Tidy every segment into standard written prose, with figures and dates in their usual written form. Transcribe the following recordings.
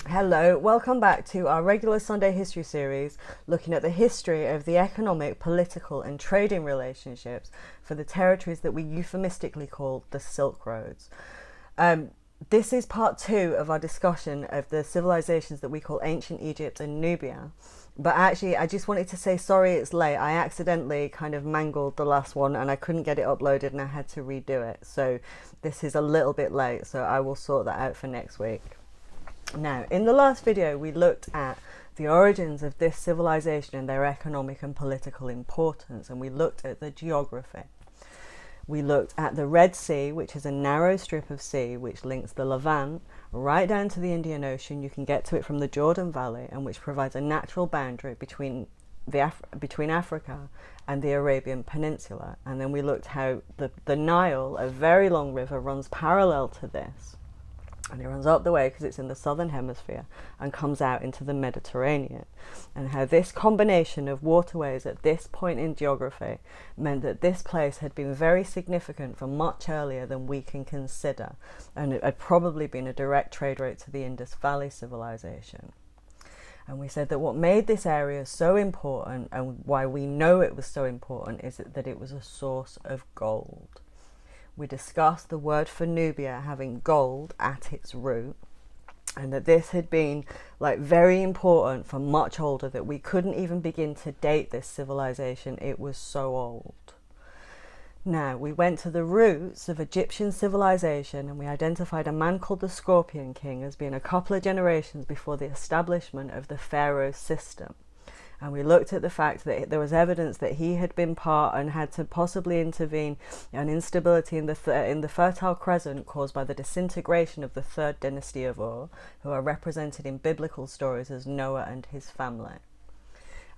Hello, welcome back to our regular Sunday history series looking at the history of the economic, political and trading relationships for the territories that we euphemistically call the Silk Roads. This is part 2 of our discussion of the civilizations that we call Ancient Egypt and Nubia. But actually, I just wanted to say sorry it's late. I accidentally kind of mangled the last one and I couldn't get it uploaded and I had to redo it. So this is a little bit late, so I will sort that out for next week. Now, in the last video, we looked at the origins of this civilization and their economic and political importance, and we looked at the geography. We looked at the Red Sea, which is a narrow strip of sea which links the Levant right down to the Indian Ocean. You can get to it from the Jordan Valley, and which provides a natural boundary between Africa and the Arabian Peninsula. And then we looked how the Nile, a very long river, runs parallel to this. And it runs up the way because it's in the southern hemisphere and comes out into the Mediterranean, and how this combination of waterways at this point in geography meant that this place had been very significant from much earlier than we can consider, and it had probably been a direct trade route to the Indus Valley civilization. And we said that what made this area so important and why we know it was so important is that it was a source of gold. We discussed the word for Nubia having gold at its root, and that this had been very important for much older, that we couldn't even begin to date this civilization. It was so old. Now, we went to the roots of Egyptian civilization and we identified a man called the Scorpion King as being a couple of generations before the establishment of the pharaoh system. And we looked at the fact that there was evidence that he had been part and had to possibly intervene in instability in the Fertile Crescent caused by the disintegration of the third dynasty of Ur, who are represented in biblical stories as Noah and his family.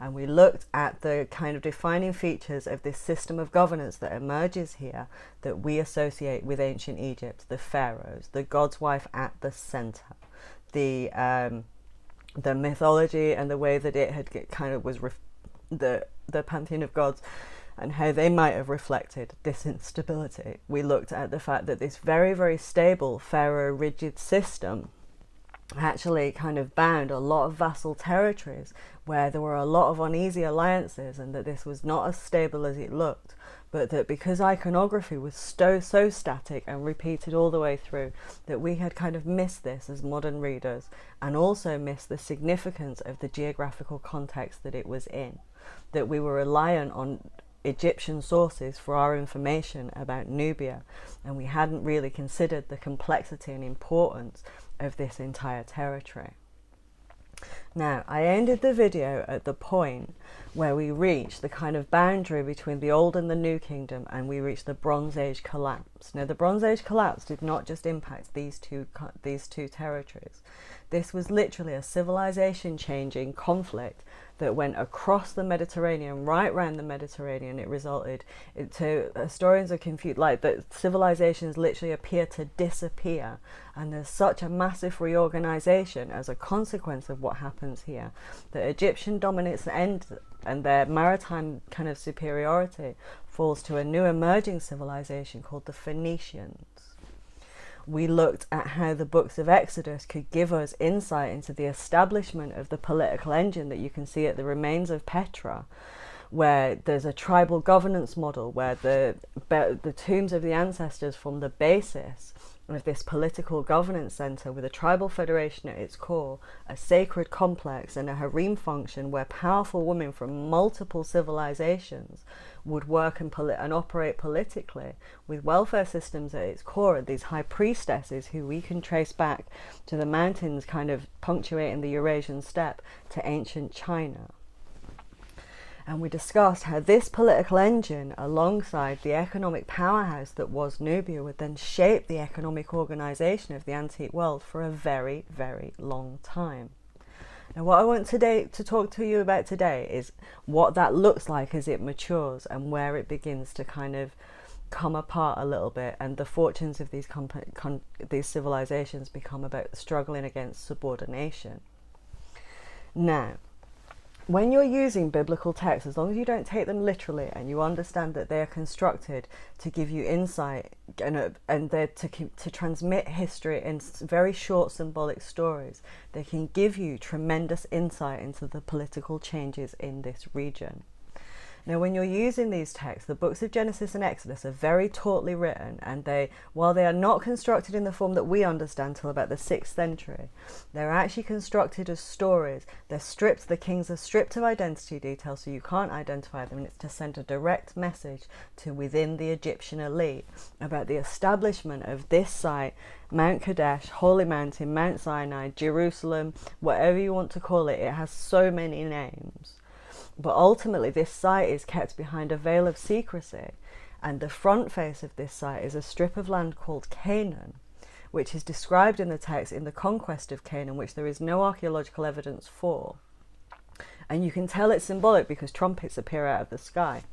And we looked at the kind of defining features of this system of governance that emerges here that we associate with ancient Egypt: the pharaohs, the god's wife at the center, the mythology and the way that it had the pantheon of gods and how they might have reflected this instability. We looked at the fact that this very, very stable pharaoh rigid system actually kind of bound a lot of vassal territories where there were a lot of uneasy alliances, and that this was not as stable as it looked, but that because iconography was so static and repeated all the way through, that we had kind of missed this as modern readers, and also missed the significance of the geographical context that it was in, that we were reliant on Egyptian sources for our information about Nubia, and we hadn't really considered the complexity and importance of this entire territory. Now, I ended the video at the point where we reached the kind of boundary between the Old and the New Kingdom, and we reached the Bronze Age collapse. Now, the Bronze Age collapse did not just impact these two territories. This was literally a civilization-changing conflict that went across the Mediterranean, right around the Mediterranean. It resulted into, historians are confused, that civilizations literally appear to disappear, and there's such a massive reorganization as a consequence of what happens here, that Egyptian dominance ends and their maritime kind of superiority falls to a new emerging civilization called the Phoenicians. We looked at how the books of Exodus could give us insight into the establishment of the political engine that you can see at the remains of Petra, where there's a tribal governance model where the tombs of the ancestors form the basis of this political governance center, with a tribal federation at its core, a sacred complex and a harem function where powerful women from multiple civilizations would work and operate politically, with welfare systems at its core, and these high priestesses who we can trace back to the mountains kind of punctuating the Eurasian steppe to ancient China. And we discussed how this political engine, alongside the economic powerhouse that was Nubia, would then shape the economic organization of the antique world for a very, very long time. Now, what I want to talk to you about today is what that looks like as it matures and where it begins to kind of come apart a little bit, and the fortunes of these civilizations become about struggling against subordination. Now, when you're using biblical texts, as long as you don't take them literally and you understand that they are constructed to give you insight and they're to transmit history in very short symbolic stories, they can give you tremendous insight into the political changes in this region. Now, when you're using these texts, the books of Genesis and Exodus are very tautly written, and while they are not constructed in the form that we understand till about the 6th century, they're actually constructed as stories. The kings are stripped of identity details, so you can't identify them, and it's to send a direct message to within the Egyptian elite about the establishment of this site, Mount Kadesh, Holy Mountain, Mount Sinai, Jerusalem, whatever you want to call it. It has so many names. But ultimately, this site is kept behind a veil of secrecy, and the front face of this site is a strip of land called Canaan, which is described in the text in the conquest of Canaan, which there is no archaeological evidence for. And you can tell it's symbolic because trumpets appear out of the sky.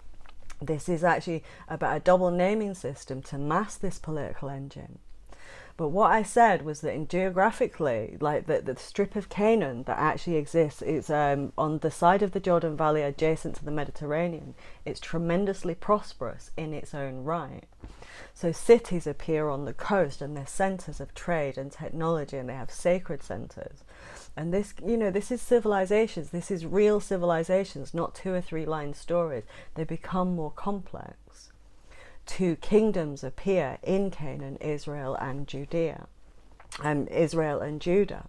This is actually about a double naming system to mask this political engine. But what I said was that geographically, like the strip of Canaan that actually exists is on the side of the Jordan Valley adjacent to the Mediterranean. It's tremendously prosperous in its own right. So cities appear on the coast, and they're centres of trade and technology, and they have sacred centres. And this, this is civilisations. This is real civilisations, not 2 or 3 line stories. They become more complex. 2 kingdoms appear in Canaan, Israel and Judea, Israel and Judah.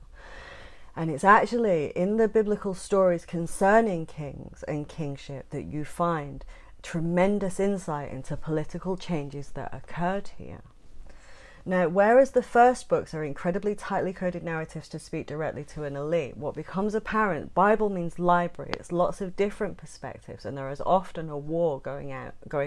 And it's actually in the biblical stories concerning kings and kingship that you find tremendous insight into political changes that occurred here. Now, whereas the first books are incredibly tightly coded narratives to speak directly to an elite, what becomes apparent, Bible means library, it's lots of different perspectives, and there is often a war going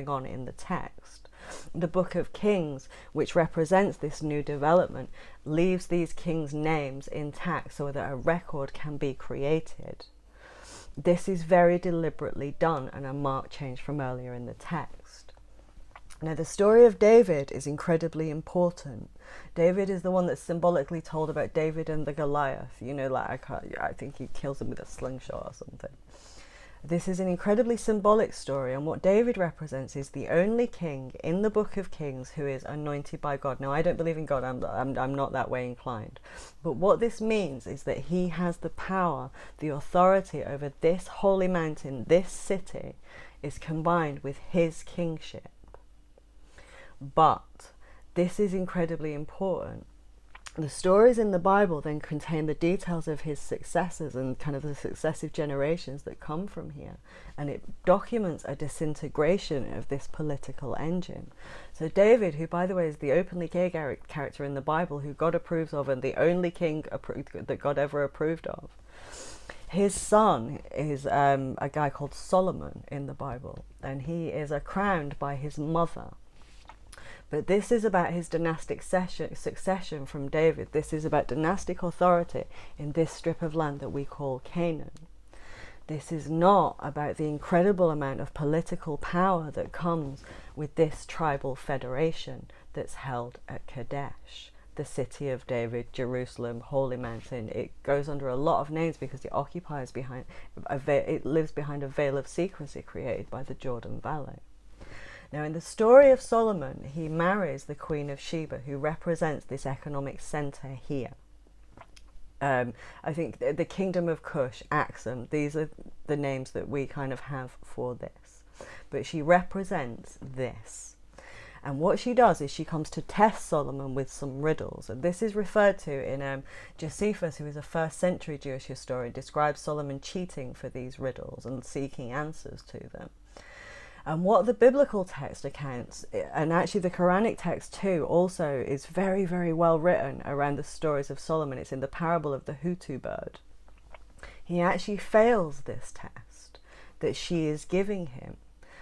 on in the text. The Book of Kings, which represents this new development, leaves these kings' names intact so that a record can be created. This is very deliberately done and a marked change from earlier in the text. Now, the story of David is incredibly important. David is the one that's symbolically told about David and the Goliath. I think he kills him with a slingshot or something. This is an incredibly symbolic story, and what David represents is the only king in the Book of Kings who is anointed by God. Now, I don't believe in God, I'm not that way inclined. But what this means is that he has the power, the authority over this holy mountain, this city, is combined with his kingship. But this is incredibly important. The stories in the Bible then contain the details of his successors and kind of the successive generations that come from here. And it documents a disintegration of this political engine. So David, who by the way is the openly gay character in the Bible, who God approves of and the only king that God ever approved of, his son is a guy called Solomon in the Bible. And he is crowned by his mother. But this is about his dynastic succession from David. This is about dynastic authority in this strip of land that we call Canaan. This is not about the incredible amount of political power that comes with this tribal federation that's held at Kadesh, the city of David, Jerusalem, Holy Mountain. It goes under a lot of names because it lives behind a veil of secrecy created by the Jordan Valley. Now, in the story of Solomon, he marries the Queen of Sheba, who represents this economic centre here. I think the Kingdom of Cush, Axum, these are the names that we kind of have for this. But she represents this. And what she does is she comes to test Solomon with some riddles. And this is referred to in Josephus, who is a 1st century Jewish historian, describes Solomon cheating for these riddles and seeking answers to them. And what the biblical text accounts, and actually the Quranic text too, also is very, very well written around the stories of Solomon. It's in the parable of the Hutu bird. He actually fails this test that she is giving him.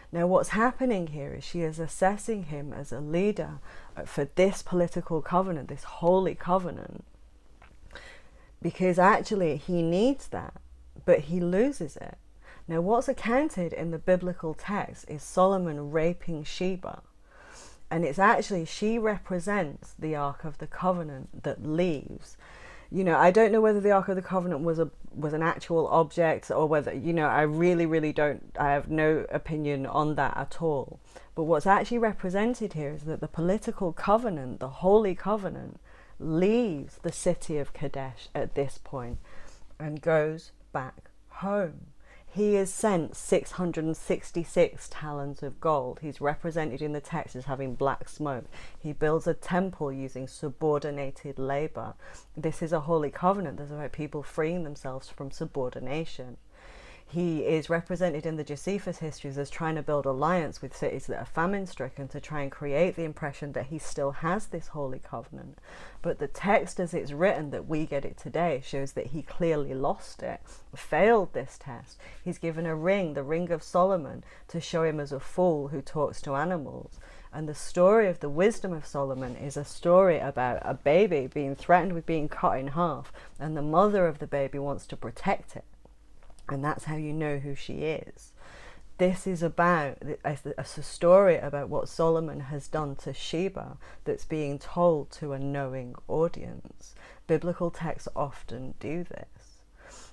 Now, what's happening here is she is assessing him as a leader for this political covenant, this holy covenant, because actually he needs that, but he loses it. Now, what's accounted in the biblical text is Solomon raping Sheba. And it's actually, she represents the Ark of the Covenant that leaves. You know, I don't know whether the Ark of the Covenant was an actual object, or whether, you know, I really don't, I have no opinion on that at all. But what's actually represented here is that the political covenant, the Holy Covenant, leaves the city of Kadesh at this point and goes back home. He is sent 666 talents of gold. He's represented in the text as having black smoke. He builds a temple using subordinated labor. This is a holy covenant that's about people freeing themselves from subordination. He is represented in the Josephus histories as trying to build alliance with cities that are famine-stricken to try and create the impression that he still has this holy covenant. But the text as it's written, that we get it today, shows that he clearly lost it, failed this test. He's given a ring, the ring of Solomon, to show him as a fool who talks to animals. And the story of the wisdom of Solomon is a story about a baby being threatened with being cut in half, and the mother of the baby wants to protect it. And that's how you know who she is. This is about a story about what Solomon has done to Sheba that's being told to a knowing audience. Biblical texts often do this.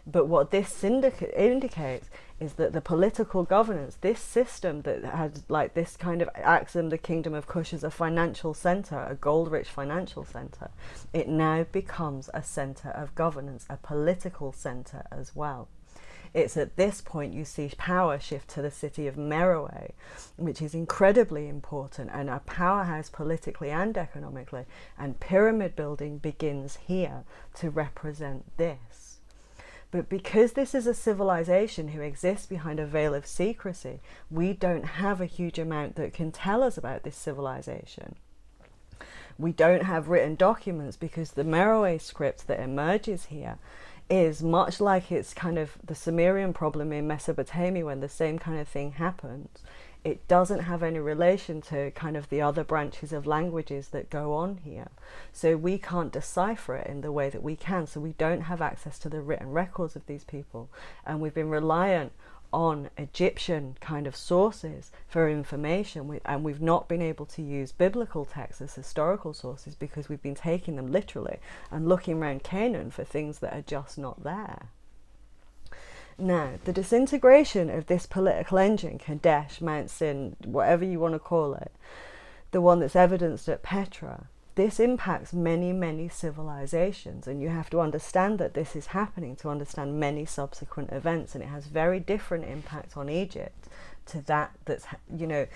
But what this indicates is that the political governance, this system that had like this kind of axiom, the kingdom of Cush, as a financial center, a gold-rich financial center, it now becomes a center of governance, a political center as well. It's at this point you see power shift to the city of Meroe, which is incredibly important and a powerhouse politically and economically, and pyramid building begins here to represent this. But because this is a civilization who exists behind a veil of secrecy, we don't have a huge amount that can tell us about this civilization. We don't have written documents because the Meroe script that emerges here is much like it's kind of the Sumerian problem in Mesopotamia when the same kind of thing happens. It doesn't have any relation to kind of the other branches of languages that go on here. So we can't decipher it in the way that we can. So we don't have access to the written records of these people. And we've been reliant on Egyptian kind of sources for information, and we've not been able to use biblical texts as historical sources because we've been taking them literally and looking around Canaan for things that are just not there. Now, the disintegration of this political engine, Kadesh, Mount Sin, whatever you want to call it, the one that's evidenced at Petra, this impacts many civilizations, and you have to understand that this is happening to understand many subsequent events, and it has very different impacts on Egypt to that's, you know,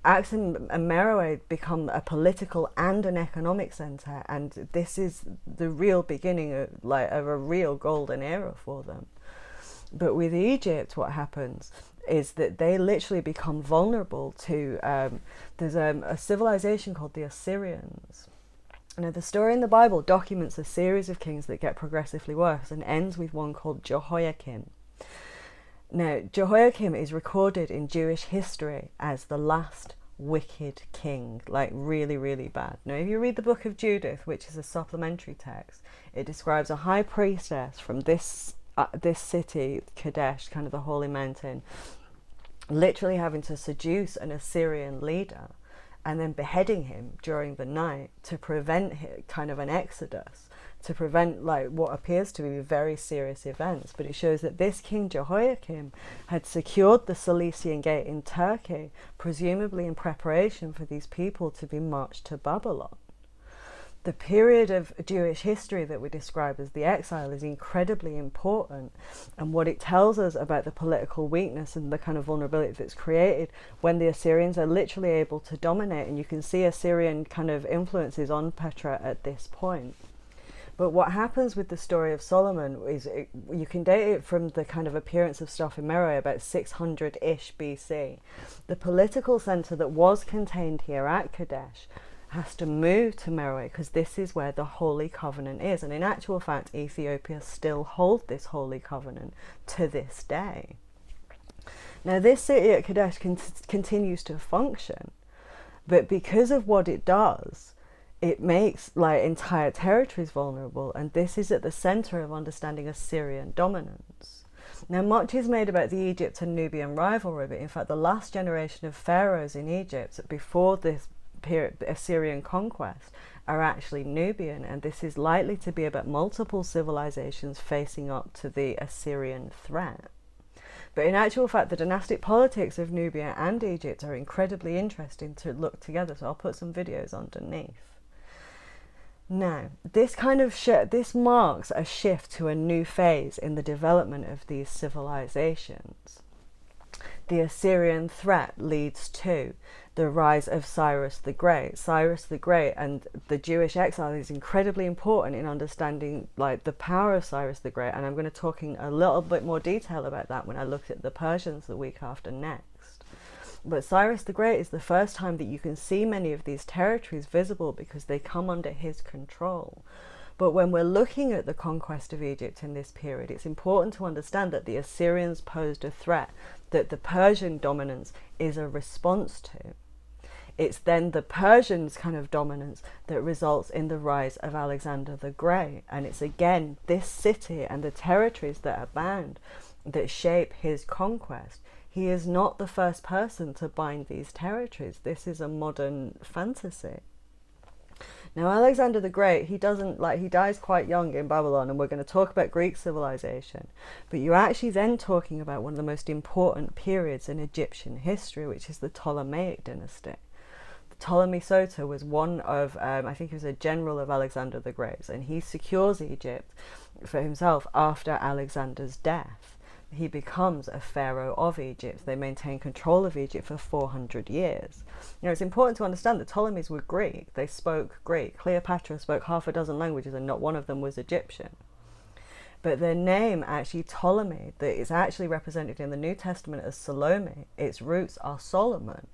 Aksum and Meroe become a political and an economic center, and this is the real beginning of a real golden era for them. But with Egypt, what happens is that they literally become vulnerable to, there's a civilization called the Assyrians. Now, the story in the Bible documents a series of kings that get progressively worse and ends with one called Jehoiakim. Now, Jehoiakim is recorded in Jewish history as the last wicked king, like really bad. Now, if you read the book of Judith, which is a supplementary text, it describes a high priestess from this city, Kadesh, kind of the holy mountain, literally having to seduce an Assyrian leader and then beheading him during the night to prevent kind of an exodus, to prevent like what appears to be very serious events. But it shows that this king Jehoiakim had secured the Cilician Gate in Turkey, presumably in preparation for these people to be marched to Babylon. The period of Jewish history that we describe as the Exile is incredibly important, and what it tells us about the political weakness and the kind of vulnerability that's created when the Assyrians are literally able to dominate, and you can see Assyrian kind of influences on Petra at this point. But what happens with the story of Solomon is you can date it from the kind of appearance of stuff in Meroe about 600-ish BC. The political centre that was contained here at Kadesh has to move to Meroe because this is where the Holy Covenant is. And in actual fact, Ethiopia still holds this Holy Covenant to this day. Now, this city at Kadesh continues to function, but because of what it does, it makes like entire territories vulnerable, and this is at the center of understanding Assyrian dominance. Now, much is made about the Egypt and Nubian rivalry, but in fact the last generation of pharaohs in Egypt before this period, Assyrian conquest, are actually Nubian, and this is likely to be about multiple civilizations facing up to the Assyrian threat. But in actual fact, the dynastic politics of Nubia and Egypt are incredibly interesting to look together, so I'll put some videos underneath. Now, this marks a shift to a new phase in the development of these civilizations. The Assyrian threat leads to the rise of Cyrus the Great. Cyrus the Great and the Jewish exile is incredibly important in understanding like the power of Cyrus the Great, and I'm going to talk in a little bit more detail about that when I look at the Persians the week after next. But Cyrus the Great is the first time that you can see many of these territories visible because they come under his control. But when we're looking at the conquest of Egypt in this period, it's important to understand that the Assyrians posed a threat that the Persian dominance is a response to. It's then the Persians' kind of dominance that results in the rise of Alexander the Great. And it's again this city and the territories that are bound that shape his conquest. He is not the first person to bind these territories. This is a modern fantasy. Now, Alexander the Great, he dies quite young in Babylon, and we're going to talk about Greek civilization. But you're actually then talking about one of the most important periods in Egyptian history, which is the Ptolemaic dynasty. Ptolemy Soter was one of, I think he was a general of Alexander the Great, and he secures Egypt for himself after Alexander's death. He becomes a pharaoh of Egypt. They maintain control of Egypt for 400 years. You know, it's important to understand that Ptolemies were Greek. They spoke Greek. Cleopatra spoke half a dozen languages, and not one of them was Egyptian. But their name, actually Ptolemy, that is actually represented in the New Testament as Salome, its roots are Solomon.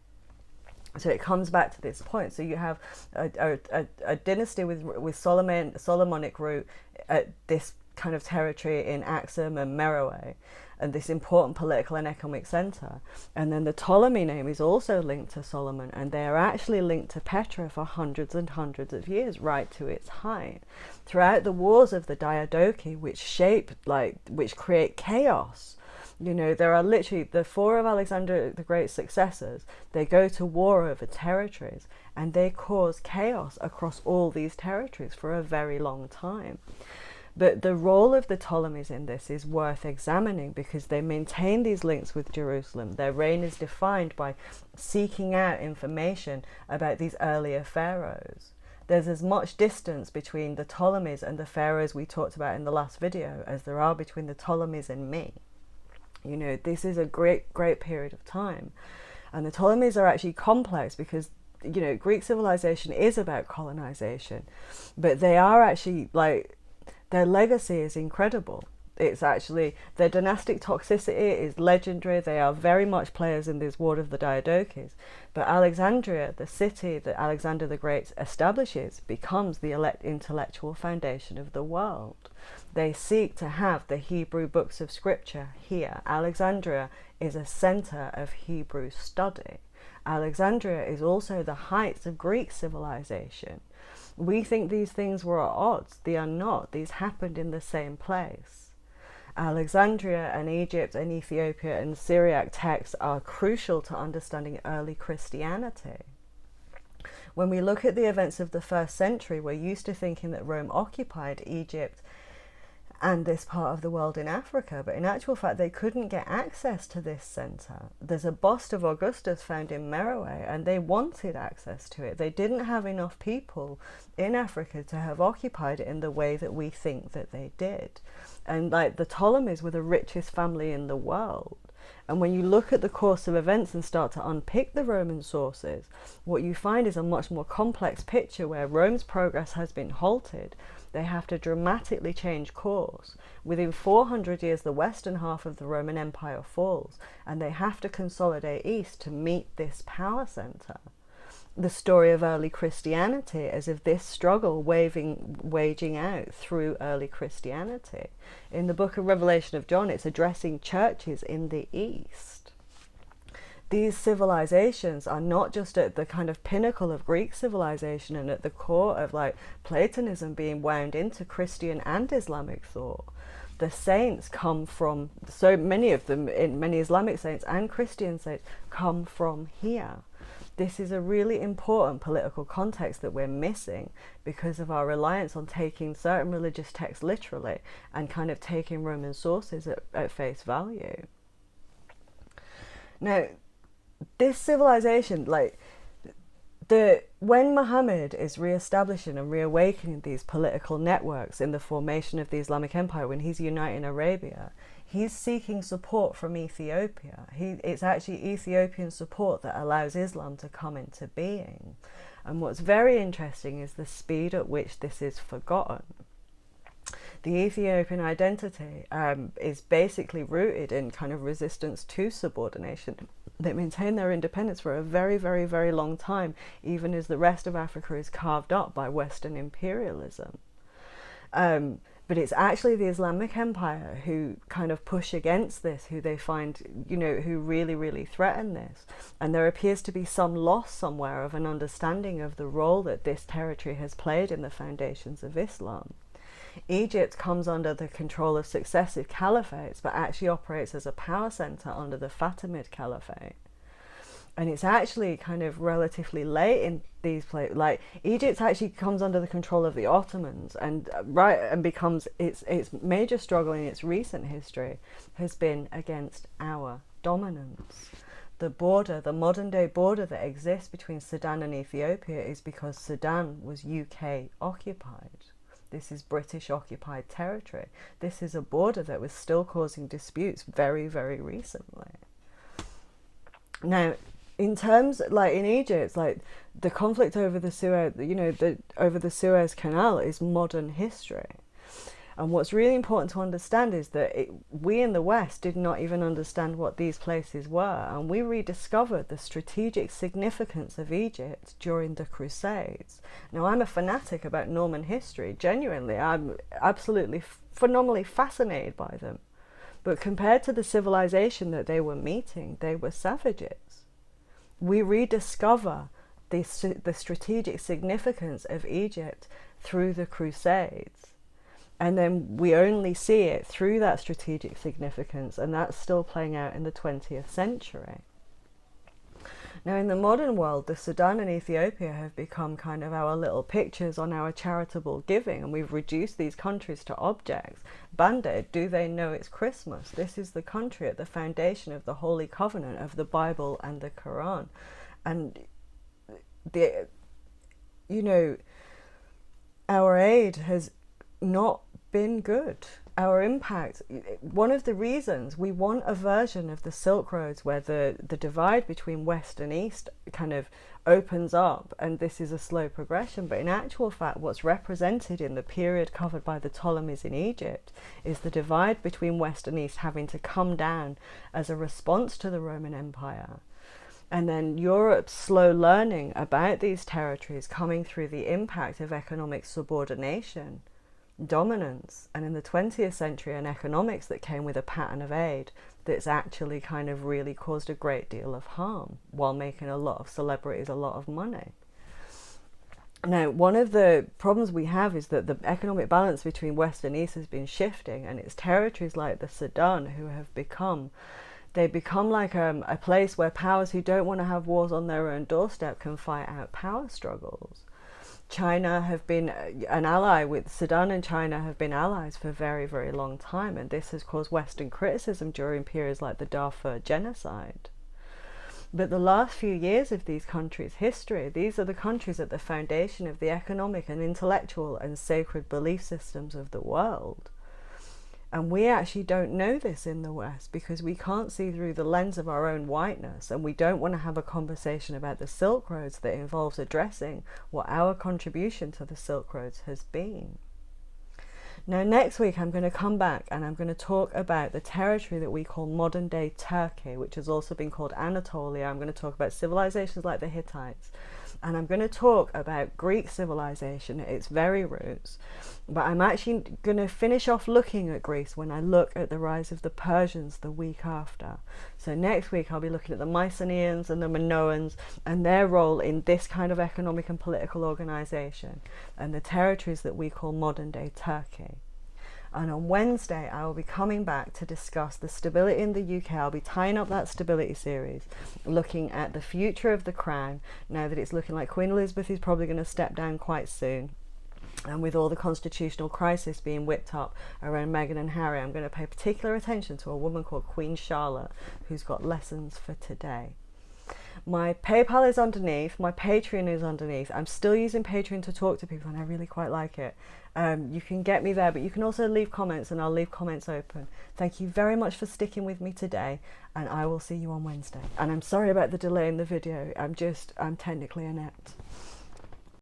So it comes back to this point. So you have a dynasty with Solomonic root at this kind of territory in Axum and Meroe, and this important political and economic center. And then the Ptolemy name is also linked to Solomon, and they are actually linked to Petra for hundreds and hundreds of years, right to its height. Throughout the wars of the Diadochi, which create chaos. You know, there are literally the four of Alexander the Great's successors. They go to war over territories, and they cause chaos across all these territories for a very long time. But the role of the Ptolemies in this is worth examining because they maintain these links with Jerusalem. Their reign is defined by seeking out information about these earlier pharaohs. There's as much distance between the Ptolemies and the pharaohs we talked about in the last video as there are between the Ptolemies and me. You know, this is a great period of time. And the Ptolemies are actually complex because, you know, Greek civilization is about colonization, but they are actually their legacy is incredible. It's actually, their dynastic toxicity is legendary. They are very much players in this war of the Diadochis. But Alexandria, the city that Alexander the Great establishes, becomes the intellectual foundation of the world. They seek to have the Hebrew books of scripture here. Alexandria is a center of Hebrew study. Alexandria is also the heights of Greek civilization. We think these things were at odds. They are not. These happened in the same place. Alexandria and Egypt and Ethiopia and Syriac texts are crucial to understanding early Christianity. When we look at the events of the first century, we're used to thinking that Rome occupied Egypt and this part of the world in Africa, but in actual fact they couldn't get access to this center. There's a bust of Augustus found in Meroe, and they wanted access to it. They didn't have enough people in Africa to have occupied it in the way that we think that they did. And the Ptolemies were the richest family in the world. And when you look at the course of events and start to unpick the Roman sources, what you find is a much more complex picture where Rome's progress has been halted. They have to dramatically change course. Within 400 years, the western half of the Roman Empire falls, and they have to consolidate east to meet this power center. The story of early Christianity as if this struggle waging out through early Christianity. In the book of Revelation of John, it's addressing churches in the East. These civilizations are not just at the kind of pinnacle of Greek civilization and at the core of Platonism being wound into Christian and Islamic thought. The saints come from, so many of them, many Islamic saints and Christian saints come from here. This is a really important political context that we're missing because of our reliance on taking certain religious texts literally and kind of taking Roman sources at face value. Now, this civilization, like, when Muhammad is re-establishing and reawakening these political networks in the formation of the Islamic Empire, when he's uniting Arabia, he's seeking support from Ethiopia. It's actually Ethiopian support that allows Islam to come into being. And what's very interesting is the speed at which this is forgotten. The Ethiopian identity is basically rooted in kind of resistance to subordination. They maintain their independence for a very, very, very long time, even as the rest of Africa is carved up by Western imperialism. But it's actually the Islamic Empire who kind of push against this, who they find, who really, really threaten this. And there appears to be some loss somewhere of an understanding of the role that this territory has played in the foundations of Islam. Egypt comes under the control of successive caliphates, but actually operates as a power center under the Fatimid Caliphate. And it's actually kind of relatively late in these places. Like, Egypt actually comes under the control of the Ottomans, and becomes its major struggle in its recent history has been against our dominance. The modern day border that exists between Sudan and Ethiopia is because Sudan was UK occupied. This is British occupied territory. This is a border that was still causing disputes very, very recently. Now, in terms, like in Egypt, like the conflict over the Suez, over the Suez Canal is modern history. And what's really important to understand is that we in the West did not even understand what these places were, and we rediscovered the strategic significance of Egypt during the Crusades. Now, I'm a fanatic about Norman history. Genuinely, I'm absolutely phenomenally fascinated by them. But compared to the civilization that they were meeting, they were savages. We rediscover the strategic significance of Egypt through the Crusades. And then we only see it through that strategic significance, and that's still playing out in the 20th century. Now, in the modern world, the Sudan and Ethiopia have become kind of our little pictures on our charitable giving, and we've reduced these countries to objects. Band-Aid, do they know it's Christmas? This is the country at the foundation of the Holy Covenant of the Bible and the Quran. And our aid has not been good. Our impact, one of the reasons we want a version of the Silk Roads where the divide between West and East kind of opens up, and this is a slow progression, but in actual fact what's represented in the period covered by the Ptolemies in Egypt is the divide between West and East having to come down as a response to the Roman Empire. And then Europe's slow learning about these territories coming through the impact of economic subordination, dominance, and in the 20th century an economics that came with a pattern of aid that's actually kind of really caused a great deal of harm while making a lot of celebrities a lot of money. Now, one of the problems we have is that the economic balance between West and East has been shifting, and it's territories like the Sudan who have become like a place where powers who don't want to have wars on their own doorstep can fight out power struggles. China have been an ally with Sudan, and China have been allies for a very, very long time, and this has caused Western criticism during periods like the Darfur genocide. But the last few years of these countries' history, these are the countries at the foundation of the economic and intellectual and sacred belief systems of the world. And we actually don't know this in the West because we can't see through the lens of our own whiteness, and we don't want to have a conversation about the Silk Roads that involves addressing what our contribution to the Silk Roads has been. Now, next week I'm going to come back and I'm going to talk about the territory that we call modern day Turkey, which has also been called Anatolia. I'm going to talk about civilizations like the Hittites, and I'm going to talk about Greek civilization at its very roots. But I'm actually going to finish off looking at Greece when I look at the rise of the Persians the week after. So next week I'll be looking at the Mycenaeans and the Minoans and their role in this kind of economic and political organization and the territories that we call modern day Turkey. And on Wednesday, I will be coming back to discuss the stability in the UK. I'll be tying up that stability series, looking at the future of the crown, now that it's looking like Queen Elizabeth is probably going to step down quite soon. And with all the constitutional crisis being whipped up around Meghan and Harry, I'm going to pay particular attention to a woman called Queen Charlotte, who's got lessons for today. My PayPal is underneath, my Patreon is underneath. I'm still using Patreon to talk to people, and I really quite like it. You can get me there, but you can also leave comments, and I'll leave comments open. Thank you very much for sticking with me today, and I will see you on Wednesday. And I'm sorry about the delay in the video. I'm technically inept.